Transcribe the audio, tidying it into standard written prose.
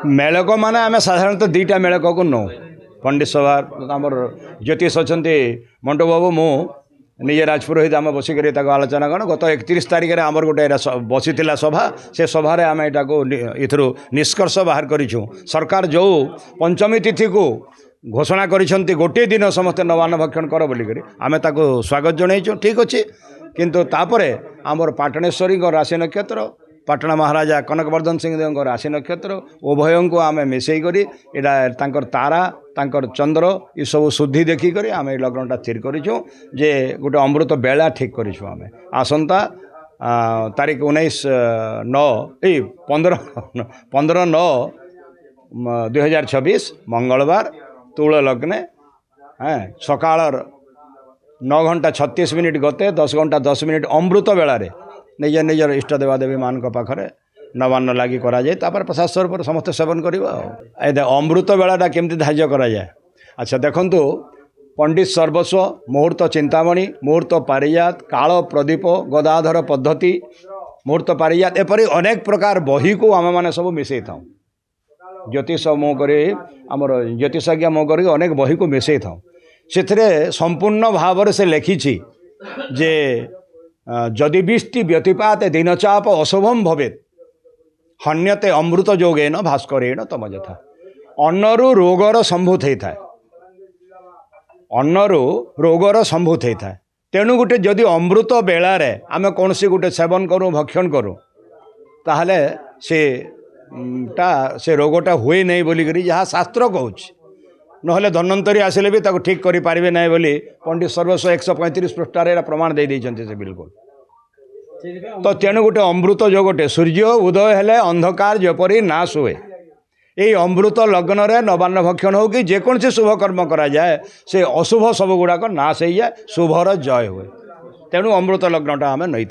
मेलक माने आम साधारणतः दुईटा मेलक को नौ पंडित सभा आमर ज्योतिष अच्छा मंटू बाबू मु निजे राजपुरोहित आम बसिक आलोचना करें गत 31 तारिख में आमर गोटे बसी सभा से सभार आम यहाँ इथर निष्कर्ष बाहर करूँ सरकार जो पंचमी तिथि को घोषणा करिसेंती गोटे दिन समस्त नवान्न भक्षण कर बोलिक आम स्वागत जनईचु ठीक अच्छे किंतु तापरे आमर पाटणेश्वरी राशि नक्षत्र पाटणा महाराजा कनकवर्धन सिंह देव राशि नक्षत्र उभय को आम मिसई करी इटा तांकर तारा तांकर चंद्र ये सब शुद्धि देखिक आम लग्नटा स्थिर करूँ जे गोटे अमृत बेला ठीक करूँ आम आसंता तारीख 15/9/2026 मंगलवार तुल लग्ने सकाल 9:36 गते 10:10 अमृत बेलारे निज निजर इष्ट देवादेवी मान पाखे नवान्न लगी कराए प्रसाद स्वरूप समस्त सेवन करवा अमृत बेलाटा केमती धार्य कराए। अच्छा देखंतु पंडित सर्वस्व मुहूर्त चिंतामणि मुहूर्त पारिजात काल प्रदीप गदाधर पद्धति मुहूर्त पारिजात एपरी अनेक प्रकार बही को आम मैंने सब मिसई था ज्योतिष मो कर आमर ज्योतिषज्ञ मो कर अनेक बही को मिसई था से संपूर्ण भाव से लिखी जे जदि बिष्टि व्यतिपात दिनचाप अशुभम भवेत हन्यते अमृत जोगेन भास्करेण तम यथा अन्नरु रोगर संभूत होता है अन्नरु रोगर संभूत होता है तेणु गोटे जदि अमृत बेलारे आम कौन सी गोटे सेवन करूँ भक्षण करूँ ताहले से रोगटा हुए नहीं बोलिक जहाँ शास्त्र कहूँ नहले धन्वंतरी आसिले भी ठीक करि पारिबे नहीं बोली पंडित सर्वस्व 135 पृष्ठार प्रमाण दे देइछन्ते से बिल्कुल तो तेणु गोटे अमृत जो गोटे सूर्य उदय हेले अंधकार जपरी नाश हुए ये अमृत लग्न रे नवान्न भक्षण हो कि जेकोसी शुभ कर्म करा जाए से अशुभ सब गुड़ाक नाश हो जाए शुभर जय हुए तेणु अमृत लग्नटा आम नहीं।